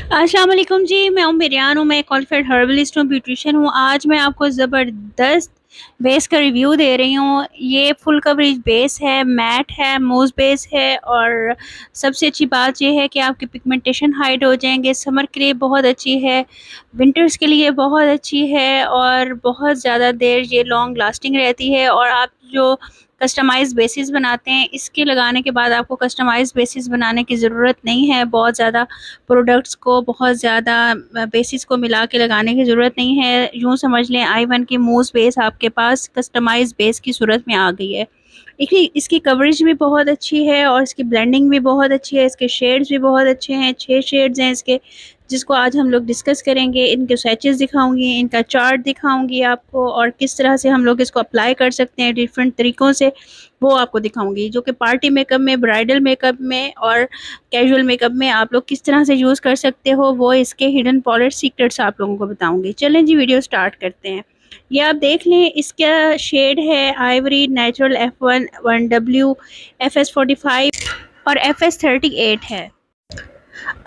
अस्सलाम वालेकुम जी, मैं मेरियान हूँ। मैं क्वालिफाइड हर्बलिस्ट हूँ, ब्यूटिशियन हूँ। आज मैं आपको ज़बरदस्त बेस का रिव्यू दे रही हूँ। ये फुल कवरेज बेस है, मैट है, मूस बेस है और सबसे अच्छी बात ये है कि आपके पिगमेंटेशन हाइड हो जाएंगे। समर के लिए बहुत अच्छी है, विंटर्स के लिए बहुत अच्छी है और बहुत ज़्यादा देर ये लॉन्ग लास्टिंग रहती है। और आप जो कस्टमाइज बेसिस बनाते हैं, इसके लगाने के बाद आपको कस्टमाइज बेसिस बनाने की ज़रूरत नहीं है। बहुत ज़्यादा प्रोडक्ट्स को बहुत ज़्यादा बेसिस को मिला के लगाने की ज़रूरत नहीं है। यूँ समझ लें आई1 की मूस बेस आपके पास कस्टमाइज बेस की सूरत में आ गई है। देखिए इसकी कवरेज भी बहुत अच्छी है और इसकी ब्लेंडिंग भी बहुत अच्छी है। इसके शेड्स भी बहुत अच्छे हैं, 6 शेड्स हैं इसके, जिसको आज हम लोग डिस्कस करेंगे। इनके स्वैचेस दिखाऊंगी, इनका चार्ट दिखाऊंगी आपको और किस तरह से हम लोग इसको अप्लाई कर सकते हैं डिफरेंट तरीक़ों से, वो आपको दिखाऊंगी। जो कि पार्टी मेकअप में, ब्राइडल मेकअप में और कैजुअल मेकअप में आप लोग किस तरह से यूज़ कर सकते हो, वो इसके हिडन पॉलिश सीक्रेट्स आप लोगों को बताऊंगी। चलें जी, वीडियो स्टार्ट करते हैं। ये आप देख लें, इसका शेड है Ivory, natural F1 1W, FS45 और FS38 है।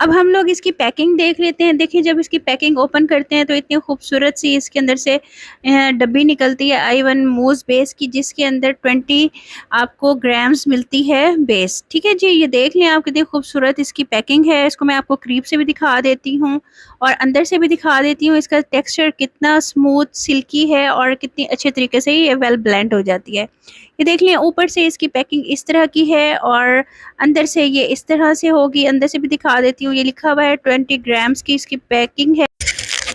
अब हम लोग इसकी पैकिंग देख लेते हैं। देखिए जब इसकी पैकिंग ओपन करते हैं तो इतनी खूबसूरत सी इसके अंदर से डब्बी निकलती है आई1 मूस बेस की, जिसके अंदर 20 आपको ग्राम्स मिलती है बेस। ठीक है जी, ये देख लें आप कितनी खूबसूरत इसकी पैकिंग है। इसको मैं आपको करीब से भी दिखा देती हूँ और अंदर से भी दिखा देती हूँ। इसका टेक्सचर कितना स्मूथ सिल्की है और कितनी अच्छे तरीके से ये वेल ब्लेंड हो जाती है। ये देख लें ऊपर से इसकी पैकिंग इस तरह की है और अंदर से ये इस तरह से होगी। अंदर से भी दिखा देती हूँ। ये लिखा हुआ है 20 ग्राम्स की इसकी पैकिंग है।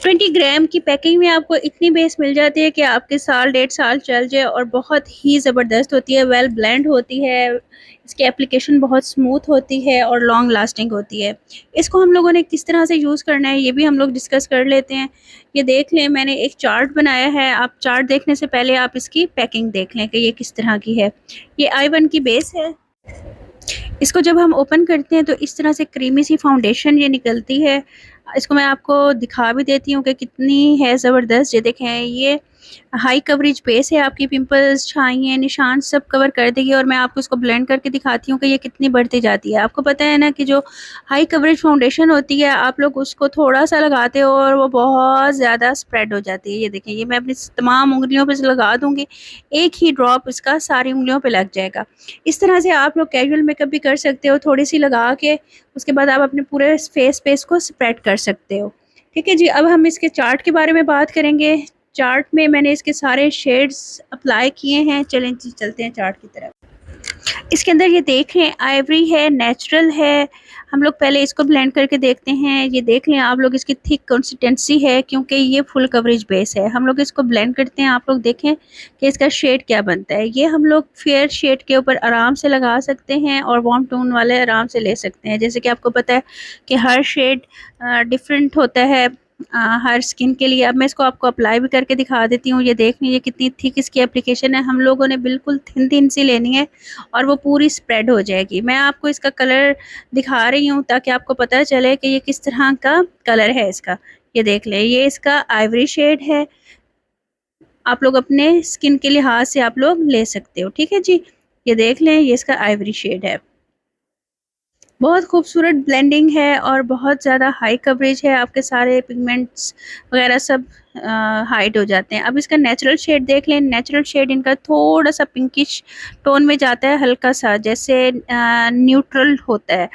20 ग्राम की पैकिंग में आपको इतनी बेस मिल जाती है कि आपके साल 1.5 साल चल जाए और बहुत ही ज़बरदस्त होती है, वेल ब्लेंड होती है। इसकी एप्लीकेशन बहुत स्मूथ होती है और लॉन्ग लास्टिंग होती है। इसको हम लोगों ने किस तरह से यूज़ करना है ये भी हम लोग डिस्कस कर लेते हैं। ये देख लें, मैंने एक चार्ट बनाया है। आप चार्ट देखने से पहले आप इसकी पैकिंग देख लें कि ये किस तरह की है। ये आई1 की बेस है। इसको जब हम ओपन करते हैं तो इस तरह से क्रीमी सी फाउंडेशन ये निकलती है। इसको मैं आपको दिखा भी देती हूँ कि कितनी है ज़बरदस्त। ये देखें, ये हाई कवरेज बेस है, आपकी पिंपल्स, छाइयाँ, निशान सब कवर कर देगी। और मैं आपको इसको ब्लेंड करके दिखाती हूँ कि ये कितनी बढ़ती जाती है। आपको पता है ना कि जो हाई कवरेज फाउंडेशन होती है, आप लोग उसको थोड़ा सा लगाते हो और वो बहुत ज़्यादा स्प्रेड हो जाती है। ये देखें, ये मैं अपनी तमाम उंगलियों पर लगा दूँगी, एक ही ड्रॉप इसका सारी उंगलियों पर लग जाएगा। इस तरह से आप लोग कैजुअल मेकअप भी कर सकते हो, थोड़ी सी लगा के उसके बाद आप अपने पूरे फेस पे इसको स्प्रेड कर सकते हो। ठीक है जी, अब हम इसके चार्ट के बारे में बात करेंगे। चार्ट में मैंने इसके सारे शेड्स अप्लाई किए हैं। चलें जी, चलते हैं चार्ट की तरफ। इसके अंदर ये देख लें, आइवरी है, नेचुरल है। हम लोग पहले इसको ब्लेंड करके देखते हैं। ये देख लें आप लोग, इसकी थिक कंसिस्टेंसी है क्योंकि ये फुल कवरेज बेस है। हम लोग इसको ब्लेंड करते हैं, आप लोग देखें कि इसका शेड क्या बनता है। ये हम लोग फेयर शेड के ऊपर आराम से लगा सकते हैं और वार्म टोन वाले आराम से ले सकते हैं। जैसे कि आपको पता है कि हर शेड डिफरेंट होता है हर स्किन के लिए। अब मैं इसको आपको अप्लाई भी करके दिखा देती हूँ। ये देख लीजिए कितनी थिक इसकी एप्लीकेशन है। हम लोगों ने बिल्कुल थिन थिन सी लेनी है और वो पूरी स्प्रेड हो जाएगी। मैं आपको इसका कलर दिखा रही हूँ ताकि आपको पता चले कि ये किस तरह का कलर है इसका। ये देख लें, ये इसका आइवरी शेड है। आप लोग अपने स्किन के लिहाज से आप लोग ले सकते हो। ठीक है जी, ये देख लें, ये इसका आइवरी शेड है। बहुत खूबसूरत ब्लेंडिंग है और बहुत ज़्यादा हाई कवरेज है। आपके सारे पिगमेंट्स वगैरह सब हाइड हो जाते हैं। अब इसका नेचुरल शेड देख लें। नेचुरल शेड इनका थोड़ा सा पिंकिश टोन में जाता है, हल्का सा, जैसे न्यूट्रल होता है,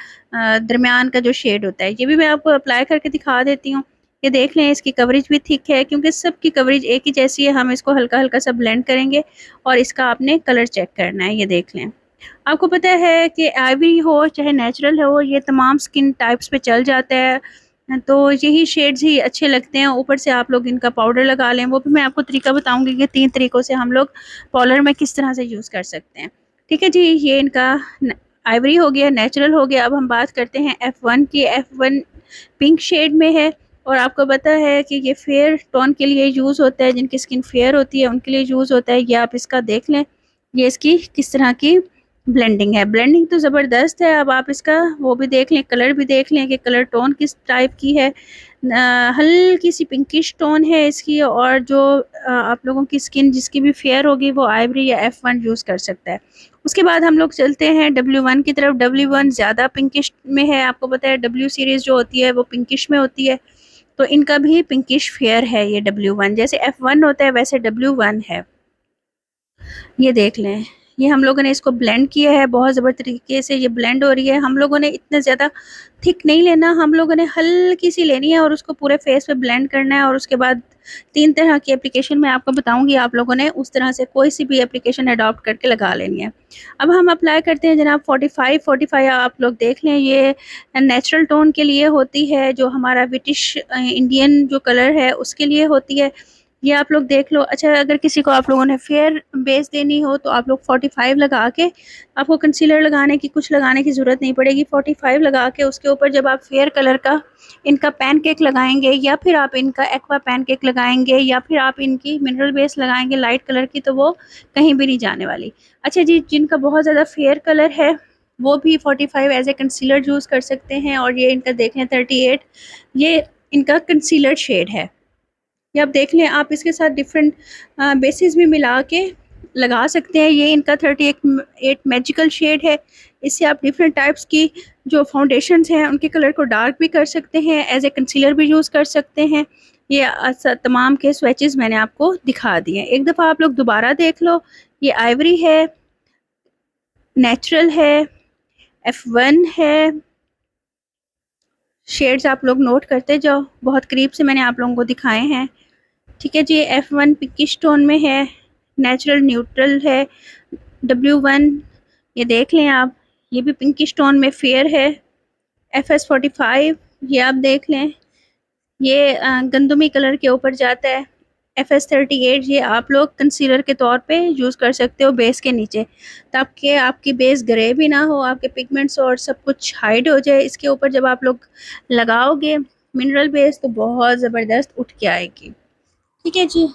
दरमियान का जो शेड होता है। ये भी मैं आपको अप्लाई करके दिखा देती हूँ। ये देख लें, इसकी कवरेज भी थिक है क्योंकि सबकी कवरेज एक ही जैसी है। हम इसको हल्का हल्का सा ब्लेंड करेंगे और इसका आपने कलर चेक करना है। ये देख लें, आपको पता है कि आइवरी हो चाहे नेचुरल हो, ये तमाम स्किन टाइप्स पे चल जाता है। तो यही शेड्स ही अच्छे लगते हैं। ऊपर से आप लोग इनका पाउडर लगा लें, वो भी मैं आपको तरीका बताऊंगी कि 3 तरीक़ों से हम लोग पाउडर में किस तरह से यूज़ कर सकते हैं। ठीक है जी, ये इनका आइवरी हो गया, नेचुरल हो गया। अब हम बात करते हैं F1 की। F1 पिंक शेड में है और आपको पता है कि ये फेयर टोन के लिए यूज़ होता है। जिनकी स्किन फेयर होती है उनके लिए यूज़ होता है। ये आप इसका देख लें, ये इसकी किस तरह की ब्लेंडिंग है। ब्लेंडिंग तो ज़बरदस्त है। अब आप इसका वो भी देख लें, कलर भी देख लें कि कलर टोन किस टाइप की है। हल्की सी पिंकिश टोन है इसकी। और जो आप लोगों की स्किन जिसकी भी फेयर होगी वो आइवरी या F1 यूज़ कर सकता है। उसके बाद हम लोग चलते हैं W1 की तरफ। W1 ज़्यादा पिंकिश में है, आपको पता है W सीरीज़ जो होती है वो पिंकिश में होती है, तो इनका भी पिंकिश फेयर है ये W1। जैसे F1 होता है वैसे W1 है। ये देख लें, ये हम लोगों ने इसको ब्लेंड किया है, बहुत ज़बर तरीके से ये ब्लेंड हो रही है। हम लोगों ने इतना ज़्यादा थिक नहीं लेना, हम लोगों ने हल्की सी लेनी है और उसको पूरे फेस पे ब्लेंड करना है। और उसके बाद 3 तरह की एप्लीकेशन मैं आपको बताऊंगी, आप लोगों ने उस तरह से कोई सी भी एप्लीकेशन अडॉप्ट करके लगा लेनी है। अब हम अप्लाई करते हैं जनाब 45 आप लोग देख लें, ये नेचुरल टोन के लिए होती है, जो हमारा ब्रिटिश इंडियन जो कलर है उसके लिए होती है। ये आप लोग देख लो। अच्छा, अगर किसी को आप लोगों ने फेयर बेस देनी हो तो आप लोग 45 लगा के, आपको कंसीलर लगाने की कुछ लगाने की ज़रूरत नहीं पड़ेगी। 45 लगा के उसके ऊपर जब आप फेयर कलर का इनका पैनकेक लगाएंगे, या फिर आप इनका एक्वा पैनकेक लगाएंगे, या फिर आप इनकी मिनरल बेस लगाएंगे लाइट कलर की, तो वो कहीं भी नहीं जाने वाली। अच्छा जी, जिनका बहुत ज़्यादा फेयर कलर है वो भी 45 एज ए कंसीलर यूज़ कर सकते हैं। और ये इनका देखें 38, ये इनका कंसीलर शेड है। ये आप देख लें, आप इसके साथ डिफरेंट बेसिस भी मिला के लगा सकते हैं। ये इनका 38 मैजिकल शेड है। इससे आप डिफरेंट टाइप्स की जो फाउंडेशंस हैं उनके कलर को डार्क भी कर सकते हैं, एज ए कंसीलर भी यूज़ कर सकते हैं। ये तमाम के स्वेचेस मैंने आपको दिखा दिए हैं। एक दफ़ा आप लोग दोबारा देख लो। ये आइवरी है, नेचुरल है, F1 है। शेड्स आप लोग नोट करते जाओ, बहुत करीब से मैंने आप लोगों को दिखाए हैं। ठीक है जी, F1 पिंकिश टोन में है, नेचुरल न्यूट्रल है। W1 ये देख लें आप, ये भी पिंकिश टोन में फेयर है। FS45 ये आप देख लें, ये गंदमी कलर के ऊपर जाता है। FS38 ये आप लोग कंसीलर के तौर पे यूज़ कर सकते हो बेस के नीचे, ताकि आपकी बेस ग्रे भी ना हो, आपके पिगमेंट्स और सब कुछ हाइड हो जाए। इसके ऊपर जब आप लोग लगाओगे मिनरल बेस तो बहुत ज़बरदस्त उठ के आएगी। ठीक है जी।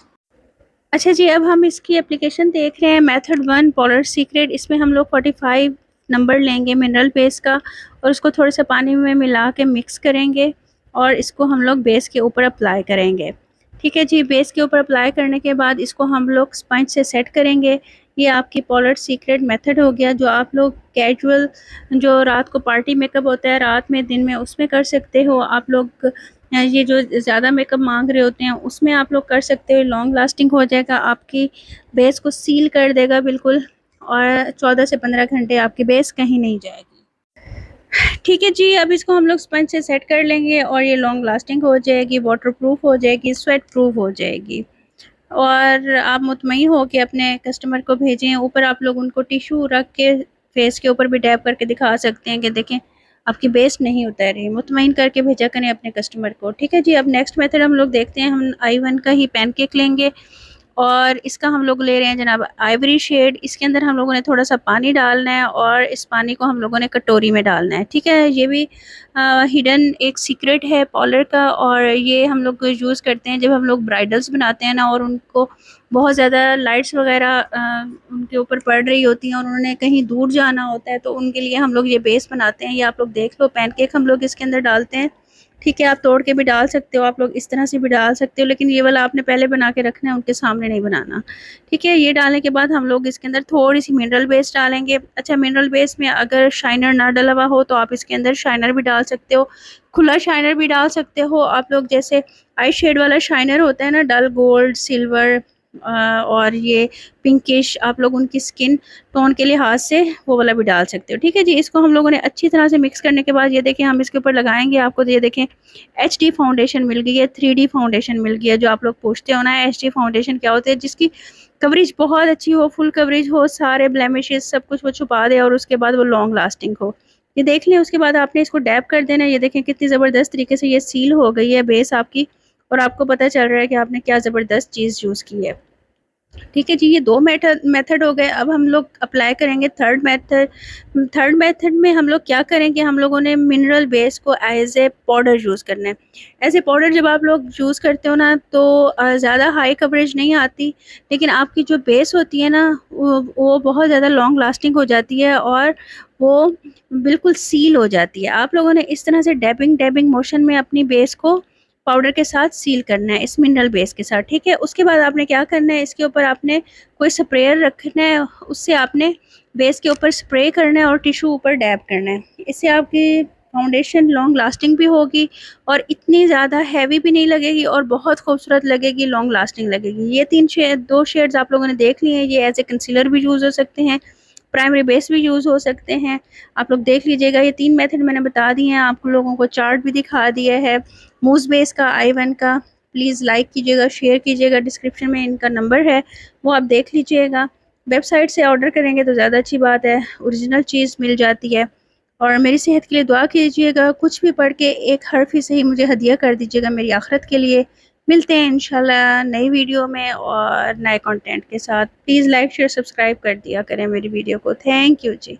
अच्छा जी, अब हम इसकी एप्लीकेशन देख रहे हैं। मेथड 1 पोलर सीक्रेट, इसमें हम लोग 45 नंबर लेंगे मिनरल बेस का और उसको थोड़े से पानी में मिला के मिक्स करेंगे और इसको हम लोग बेस के ऊपर अप्लाई करेंगे। ठीक है जी, बेस के ऊपर अप्लाई करने के बाद इसको हम लोग स्पंज से सेट करेंगे। ये आपकी पोलर सीक्रेट मेथड हो गया, जो आप लोग कैजुअल, जो रात को पार्टी मेकअप होता है रात में दिन में, उसमें कर सकते हो। आप लोग ये जो ज़्यादा मेकअप मांग रहे होते हैं उसमें आप लोग कर सकते हो। लॉन्ग लास्टिंग हो जाएगा, आपकी बेस को सील कर देगा बिल्कुल, और 14 से 15 घंटे आपकी बेस कहीं नहीं जाएगी। ठीक है जी, अब इसको हम लोग स्पंज से सेट कर लेंगे और ये लॉन्ग लास्टिंग हो जाएगी, वाटर प्रूफ हो जाएगी, स्वेट प्रूफ हो जाएगी। और आप मुतमईन हो के अपने कस्टमर को भेजें। ऊपर आप लोग उनको टिशू रख के फेस के ऊपर भी डैप करके दिखा सकते हैं कि देखें आपकी बेस नहीं उतर रही। मुतमईन करके भेजा करें अपने कस्टमर को। ठीक है जी, अब नेक्स्ट मेथड हम लोग देखते हैं। हम I1 का ही पैनकेक लेंगे और इसका हम लोग ले रहे हैं जनाब आइवरी शेड। इसके अंदर हम लोगों ने थोड़ा सा पानी डालना है और इस पानी को हम लोगों ने कटोरी में डालना है। ठीक है, ये भी हिडन एक सीक्रेट है पॉलर का, और ये हम लोग यूज़ करते हैं जब हम लोग ब्राइडल्स बनाते हैं ना, और उनको बहुत ज़्यादा लाइट्स वगैरह उनके ऊपर पड़ रही होती हैं और उन्होंने कहीं दूर जाना होता है, तो उनके लिए हम लोग ये बेस बनाते हैं। ये आप लोग देख लो, पैनकेक हम लोग इसके अंदर डालते हैं। ठीक है, आप तोड़ के भी डाल सकते हो, आप लोग इस तरह से भी डाल सकते हो, लेकिन ये वाला आपने पहले बना के रखना है, उनके सामने नहीं बनाना। ठीक है, ये डालने के बाद हम लोग इसके अंदर थोड़ी सी मिनरल बेस डालेंगे। अच्छा, मिनरल बेस में अगर शाइनर ना डला हुआ हो तो आप इसके अंदर शाइनर भी डाल सकते हो, खुला शाइनर भी डाल सकते हो आप लोग। जैसे आई शेड वाला शाइनर होता है ना, डल गोल्ड, सिल्वर और ये पिंकिश, आप लोग उनकी स्किन टोन के लिहाज से वो वाला भी डाल सकते हो। ठीक है जी, इसको हम लोगों ने अच्छी तरह से मिक्स करने के बाद ये देखें हम इसके ऊपर लगाएंगे। आपको ये देखें HD फाउंडेशन मिल गई है, 3D फाउंडेशन मिल गई है। जो आप लोग पूछते हो ना HD फाउंडेशन क्या होती है, जिसकी कवरेज बहुत अच्छी हो, फुल कवरेज हो, सारे ब्लेमिशेस सब कुछ वो छुपा दे और उसके बाद वो लॉन्ग लास्टिंग हो। ये देख लें, उसके बाद आपने इसको डैप कर देना। ये देखें कितनी ज़बरदस्त तरीके से ये सील हो गई है बेस आपकी, और आपको पता चल रहा है कि आपने क्या ज़बरदस्त चीज़ यूज़ की है। ठीक है जी, ये 2 मेथड हो गए। अब हम लोग अप्लाई करेंगे थर्ड मेथड। थर्ड मेथड में हम लोग क्या करेंगे, हम लोगों ने मिनरल बेस को एज ए पाउडर यूज़ करना है। एज ए पाउडर जब आप लोग यूज़ करते हो ना तो ज़्यादा हाई कवरेज नहीं आती, लेकिन आपकी जो बेस होती है ना वो बहुत ज़्यादा लॉन्ग लास्टिंग हो जाती है और वो बिल्कुल सील हो जाती है। आप लोगों ने इस तरह से डैबिंग मोशन में अपनी बेस को पाउडर के साथ सील करना है, इस मिनरल बेस के साथ, ठीक है। उसके बाद आपने क्या करना है, इसके ऊपर आपने कोई स्प्रेयर रखना है, उससे आपने बेस के ऊपर स्प्रे करना है और टिशू ऊपर डैब करना है। इससे आपकी फाउंडेशन लॉन्ग लास्टिंग भी होगी और इतनी ज़्यादा हैवी भी नहीं लगेगी और बहुत खूबसूरत लगेगी, लॉन्ग लास्टिंग लगेगी। ये दो शेड्स आप लोगों ने देख लिए हैं। ये एज ए कंसीलर भी यूज़ हो सकते हैं, प्राइमरी बेस भी यूज़ हो सकते हैं। आप लोग देख लीजिएगा, ये 3 मेथड मैंने बता दिए हैं, आप लोगों को चार्ट भी दिखा दिया है मूस बेस का, I1 का। प्लीज़ लाइक कीजिएगा, शेयर कीजिएगा, डिस्क्रिप्शन में इनका नंबर है, वो आप देख लीजिएगा। वेबसाइट से ऑर्डर करेंगे तो ज़्यादा अच्छी बात है, ओरिजिनल चीज़ मिल जाती है। और मेरी सेहत के लिए दुआ कीजिएगा, कुछ भी पढ़ के एक हर्फ ही सही मुझे हदिया कर दीजिएगा मेरी आखिरत के लिए। मिलते हैं इंशाल्लाह नई वीडियो में और नए कंटेंट के साथ। प्लीज़ लाइक शेयर सब्सक्राइब कर दिया करें मेरी वीडियो को। Thank you ji.